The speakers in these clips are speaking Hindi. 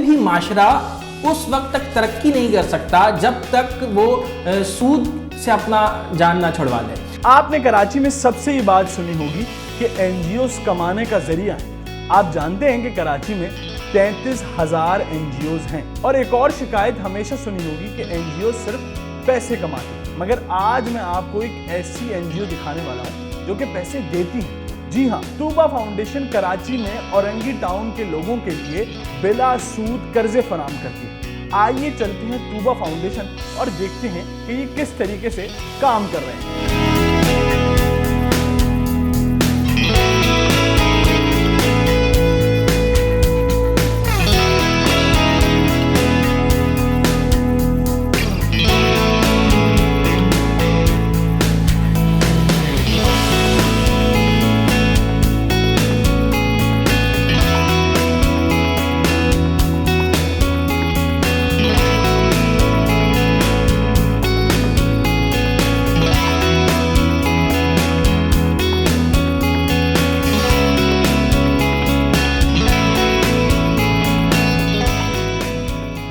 भी माशरा उस वक्त तक तरक्की नहीं कर सकता जब तक वो सूद से अपना जान ना छुड़वा ले। आपने कराची में सबसे ये बात सुनी होगी कि एनजीओस कमाने का जरिया है। आप जानते हैं कि कराची में 33,000 एनजीओस हैं और एक और शिकायत हमेशा सुनी होगी कि एनजीओ सिर्फ पैसे कमाते हैं। मगर आज मैं आपको एक ऐसी एनजीओ दिखाने वाला हूँ जो कि पैसे देती है। जी हाँ, तूबा फाउंडेशन कराची में औरंगी टाउन के लोगों के लिए बिला सूद कर्जे फराहम करती है। आइए चलते हैं तूबा फाउंडेशन और देखते हैं कि ये किस तरीके से काम कर रहे हैं।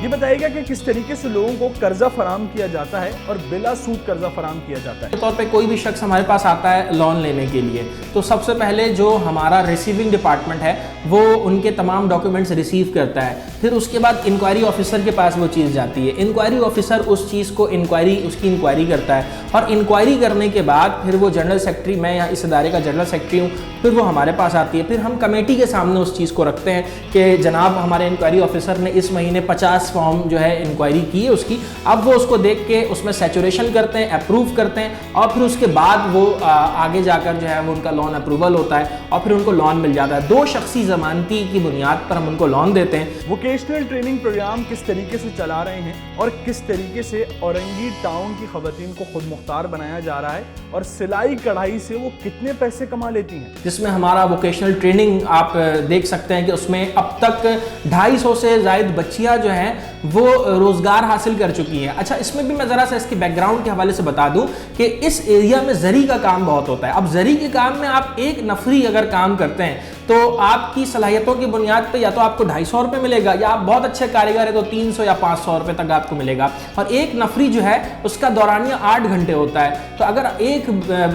बताइएगा कि किस तरीके से लोगों को कर्जा फराहम किया जाता है और बिला सूद कर्जा फराहम किया जाता है। तौर पे कोई भी शख्स हमारे पास आता है लोन लेने के लिए, तो सबसे पहले जो हमारा रिसीविंग डिपार्टमेंट है वो उनके तमाम डॉक्यूमेंट्स रिसीव करता है। फिर उसके बाद इंक्वायरी ऑफिसर के पास वो चीज़ जाती है। इंक्वायरी ऑफिसर उस चीज़ को उसकी इंक्वायरी करता है और इंक्वायरी करने के बाद फिर वो जनरल सेक्रेटरी, मैं यहाँ इस इदारे का जनरल सेक्रेटरी हूँ, फिर वो हमारे पास आती है। फिर हम कमेटी के सामने उस चीज़ को रखते हैं कि जनाब हमारे इंक्वायरी ऑफिसर ने इस महीने 50 फॉर्म जो है इंक्वायरी की है उसकी, अब वो उसको देख के उसमें सैचुरेशन करते हैं, अप्रूव करते हैं और फिर उसके बाद वो आगे जाकर जो है वो उनका लोन अप्रूवल होता है और फिर उनको लोन मिल जाता है। 2 शख्सी ज़मानती की बुनियाद पर हम उनको लोन देते हैं। वोकेशनल ट्रेनिंग प्रोग्राम किस तरीके से चला रहे हैं और किस तरीके से औरंगी टाउन की खवातीन को खुद मुख्तार बनाया जा रहा है और सिलाई कढ़ाई से वो कितने पैसे कमा लेती हैं। जिसमें हमारा वोकेशनल ट्रेनिंग आप देख सकते हैं कि उसमें अब तक 250 से ज़ायद बच्चियां जो हैं वो रोज़गार हासिल कर चुकी हैं। अच्छा, इसमें भी मैं ज़रा सा इसके बैकग्राउंड के हवाले से बता दूं कि इस एरिया में ज़री का काम बहुत होता है। अब ज़री के काम में आप एक नफरी अगर काम करते हैं तो आपकी सलाहियतों की बुनियाद पे या तो आपको 250 रुपये मिलेगा या आप बहुत अच्छे कारीगर है तो 300 या 500 रुपये तक आपको मिलेगा। और एक नफरी जो है उसका दौरानिया 8 घंटे होता है। तो अगर एक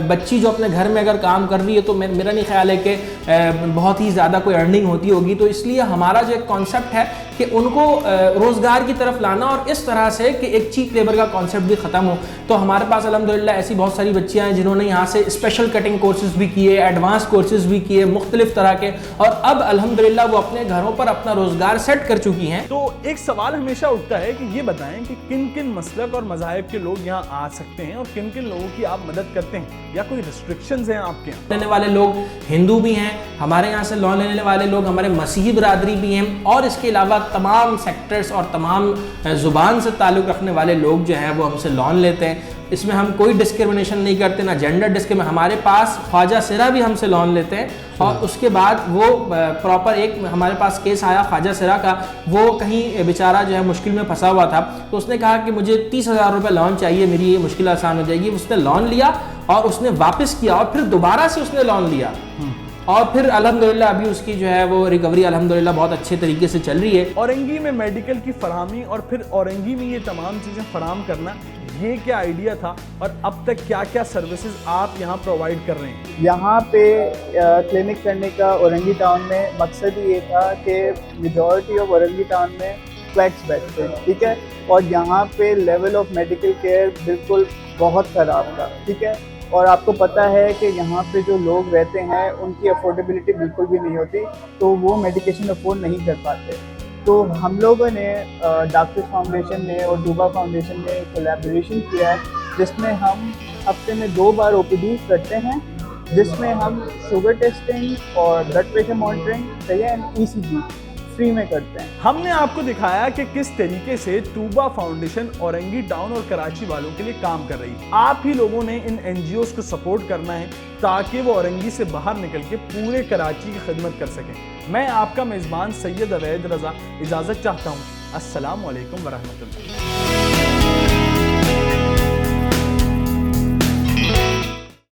बच्ची जो अपने घर में अगर काम कर रही है तो मेरा नहीं ख्याल है कि बहुत ही ज़्यादा कोई अर्निंग होती होगी। तो इसलिए हमारा जो एक कॉन्सेप्ट है कि उनको रोज़गार की तरफ लाना और इस तरह से कि एक चीप लेबर का कॉन्सेप्ट भी ख़त्म हो। तो हमारे पास अल्हम्दुलिल्लाह ऐसी बहुत सारी बच्चियाँ हैं जिन्होंने यहाँ से स्पेशल कटिंग कोर्सेज भी किए, एडवांस कोर्सेज भी किए मुख्तलिफ तरह के, और अब अल्हम्दुलिल्लाह वो अपने घरों पर अपना रोज़गार सेट कर चुकी हैं। तो एक सवाल हमेशा उठता है कि ये बताएं कि किन किन मसलक और मज़ाहिब के लोग यहाँ आ सकते हैं और किन किन लोगों की आप मदद करते हैं या कोई रिस्ट्रिक्शंस हैं आपके यहाँ। लेने वाले लोग हिंदू भी हैं, हमारे यहाँ से लोन लेने वाले लोग हमारे मसीही बरादरी भी हैं, और इसके अलावा तमाम सेक्टर्स और तमाम ज़ुबान से ताल्लुक़ रखने वाले लोग जो हैं वो हमसे लोन लेते हैं। इसमें हम कोई डिस्क्रिमिनेशन नहीं करते, ना जेंडर डिस्क्रिमिनेशन। हमारे पास ख्वाजा सिरा भी हमसे लोन लेते हैं और उसके बाद वो प्रॉपर एक हमारे पास केस आया ख्वाजा सिरा का, वो कहीं बेचारा जो है मुश्किल में फंसा हुआ था, तो उसने कहा कि मुझे 30,000 रुपये लोन चाहिए, मेरी ये मुश्किल आसान हो जाएगी। उसने लोन लिया और उसने वापस किया और फिर दोबारा से उसने लोन लिया और फिर अल्हम्दुलिल्लाह अभी उसकी जो है वो रिकवरी अल्हम्दुलिल्लाह बहुत अच्छे तरीके से चल रही है। औरंगी में मेडिकल की फराहमी और फिर औरंगी में ये तमाम चीज़ें फराहम करना, ये क्या आइडिया था और अब तक क्या क्या सर्विसेज आप यहाँ प्रोवाइड कर रहे हैं? यहाँ पे क्लिनिक करने का औरंगी टाउन में मकसद ही ये था कि मेजॉरिटी ऑफ औरंगी टाउन में फ्लैट्स बैठते हैं, ठीक है, और यहाँ पे लेवल ऑफ मेडिकल केयर बिल्कुल बहुत ख़राब था, ठीक है। और आपको पता है कि यहाँ पे जो लोग रहते हैं उनकी अफोर्डेबिलिटी बिल्कुल भी नहीं होती, तो वो मेडिकेशन अफोर्ड नहीं कर पाते। तो हम लोगों ने डॉक्टर्स फाउंडेशन ने और तूबा फाउंडेशन ने कोलैबोरेशन किया है, जिसमें हम हफ्ते में 2 बार ओपीडी करते हैं, जिसमें हम शुगर टेस्टिंग और blood pressure monitoring and ECG free में करते हैं। हमने आपको दिखाया कि किस तरीके से तूबा फाउंडेशन औरंगी टाउन और कराची वालों के लिए काम कर रही है। आप ही लोगों ने इन एनजीओज को सपोर्ट करना है ताकि वो औरंगी से बाहर निकल के पूरे कराची की खिदमत कर सकें। मैं आपका मेज़बान सैयद अवैद रज़ा इजाज़त चाहता हूँ। अस्सलाम वालेकुम वरहमतुल्लाह।